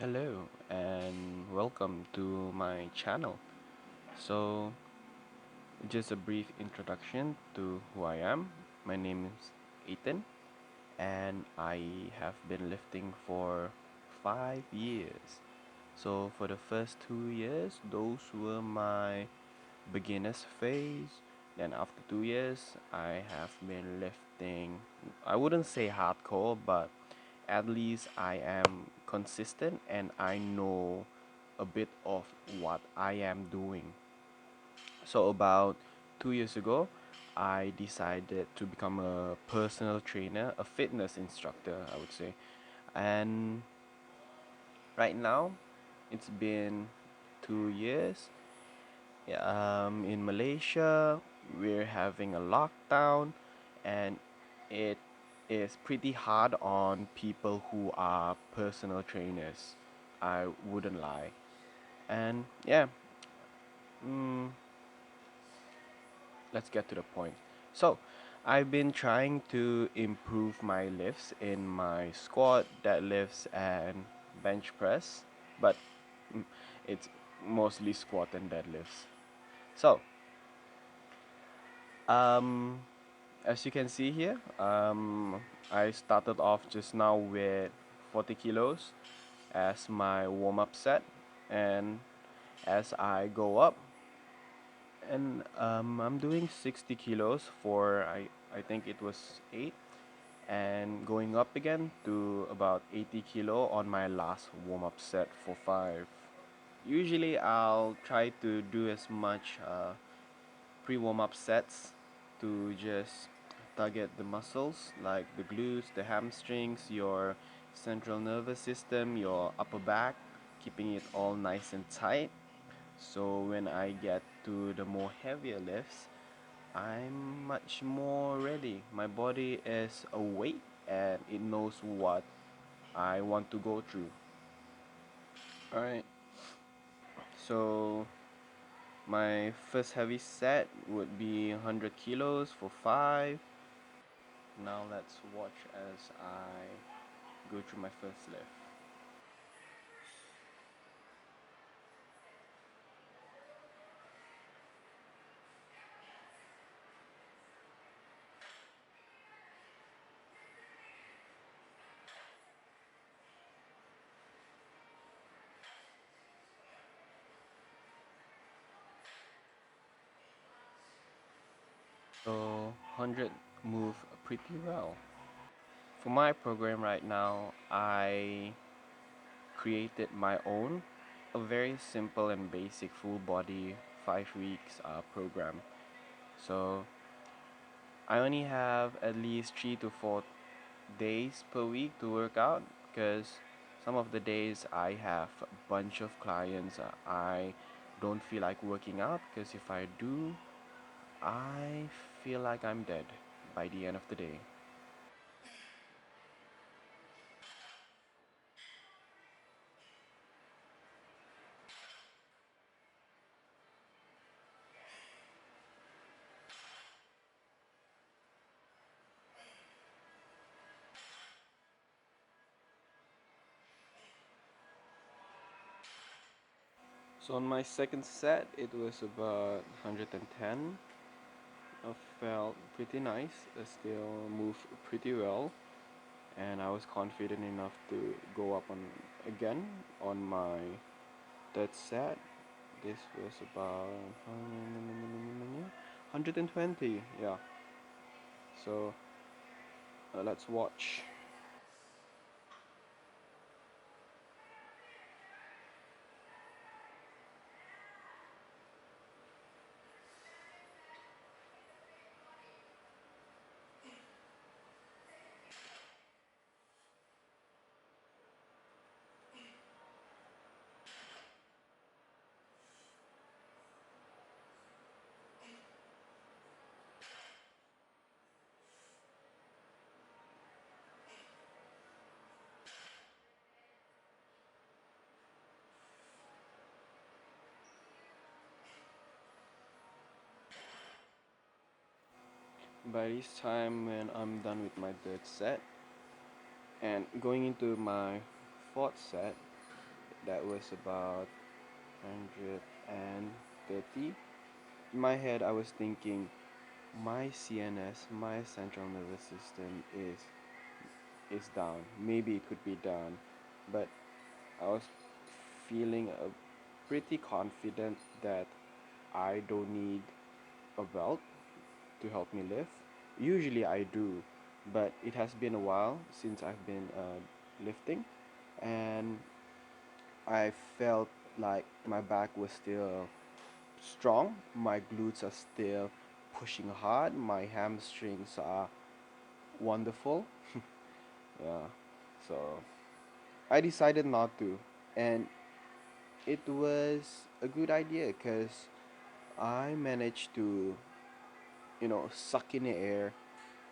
Hello and welcome to my channel. So, just a brief introduction to who I am. My name is Ayrton and I have been lifting for 5 years. So, for the first 2 years, those were my beginners phase. Then, after 2 years, I have been lifting, I wouldn't say hardcore, but at least I am consistent and I know a bit of what I am doing. So, about 2 years ago, I decided to become a personal trainer, a fitness instructor, I would say. And right now, it's been 2 years. In Malaysia, we're having a lockdown, and it is pretty hard on people who are personal trainers. I wouldn't lie. And yeah, mm, let's get to the point. So, I've been trying to improve my lifts in my squat, deadlifts, and bench press, but mm, it's mostly squat and deadlifts. So, um, as you can see here, I started off just now with 40 kilos as my warm up set, and as I go up, and I'm doing 60 kilos for I think it was 8, and going up again to about 80 kilo on my last warm up set for 5. Usually, I'll try to do as much pre warm up sets to just target the muscles like the glutes, the hamstrings, your central nervous system, your upper back, keeping it all nice and tight. So when I get to the more heavier lifts, I'm much more ready. My body is awake and it knows what I want to go through. Alright, so my first heavy set would be 100 kilos for 5. Now let's watch as I go through my first lift. So 100 move pretty well. For my program right now, I created my own, a very simple and basic full body 5 weeks program. So I only have at least 3 to 4 days per week to work out because some of the days I have a bunch of clients. I don't feel like working out because if I do, I feel like I'm dead by the end of the day. So on my second set, it was about 110. I felt pretty nice. I still moved pretty well, and I was confident enough to go up on again on my third set. This was about 120. Yeah. So let's watch. By this time, when I'm done with my third set and going into my fourth set, That was about 130. In my head, I was thinking, my CNS, my central nervous system is down. Maybe it could be down, but I was feeling pretty confident that I don't need a belt to help me lift. Usually I do, but it has been a while since I've been lifting, and I felt like my back was still strong, my glutes are still pushing hard, my hamstrings are wonderful. Yeah, so I decided not to, and it was a good idea because I managed to, suck in the air,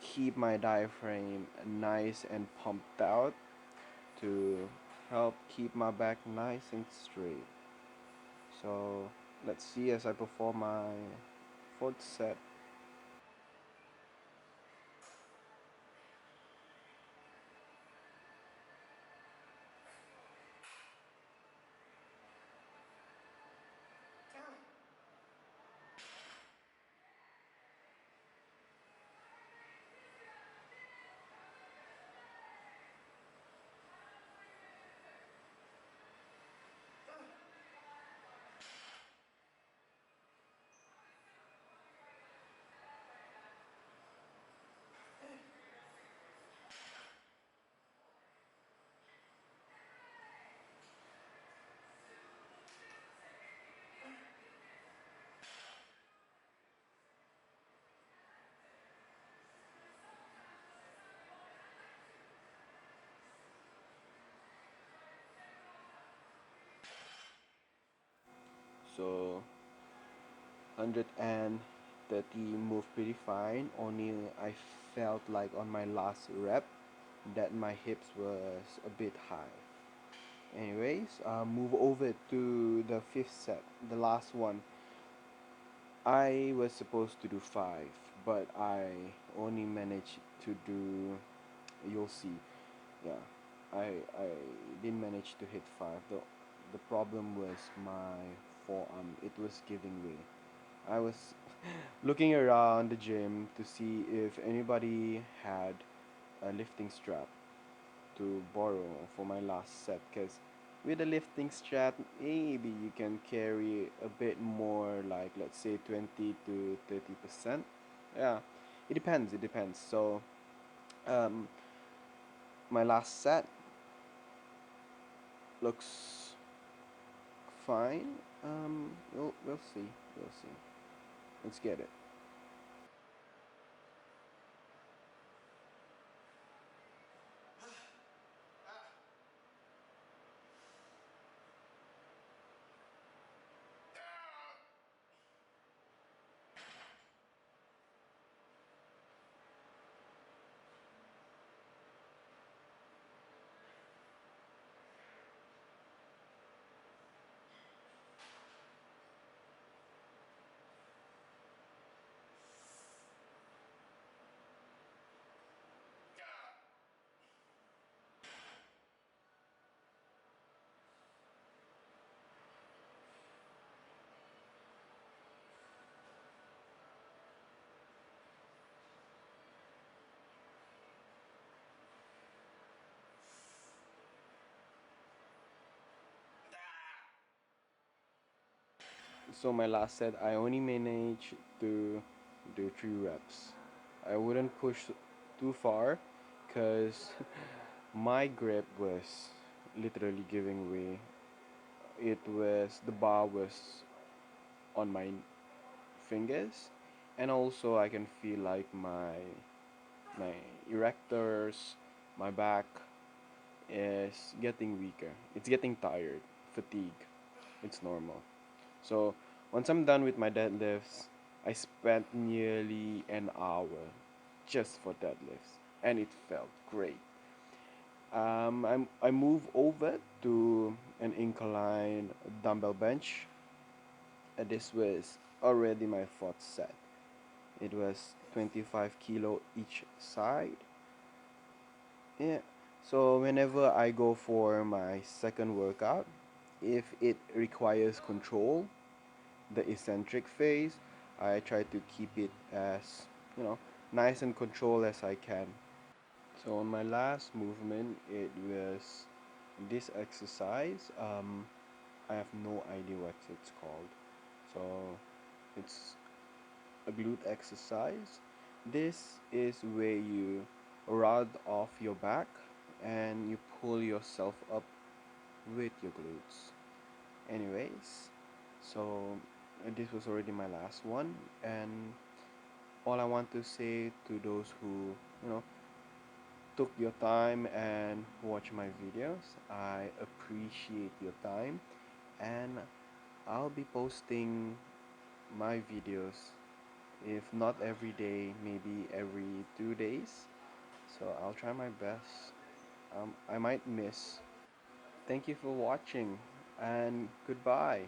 keep my diaphragm nice and pumped out to help keep my back nice and straight. So let's see as I perform my fourth set. So 130 moved pretty fine. Only I felt like on my last rep that my hips was a bit high. Anyways, move over to the fifth set, the last one. I was supposed to do five, but I only managed to do. You'll see. Yeah, I didn't manage to hit five. The problem was my forearm. It was giving way. I was looking around the gym to see if anybody had a lifting strap to borrow for my last set, because with a lifting strap maybe you can carry a bit more, like let's say 20 to 30%. Yeah, it depends. So um, my last set looks fine. We'll see. We'll see. Let's get it. So my last set, I only managed to do 3 reps. I wouldn't push too far, cause my grip was literally giving way. The bar was on my fingers, and also I can feel like my erectors, my back is getting weaker. It's getting tired, fatigue. It's normal. So once I'm done with my deadlifts, I spent nearly an hour just for deadlifts, and it felt great. I move over to an incline dumbbell bench. This was already my fourth set. It was 25 kilo each side. Yeah. So whenever I go for my second workout, If it requires control, the eccentric phase, I try to keep it as, you know, nice and controlled as I can. So on my last movement, it was this exercise. I have no idea what it's called. So it's a glute exercise. This is where you rod off your back and you pull yourself up with your glutes. Anyways, so this was already my last one, and all I want to say to those who, you know, took your time and watch my videos, I appreciate your time, and I'll be posting my videos, if not every day, maybe every 2 days. So I'll try my best. I might miss. Thank you for watching, and goodbye.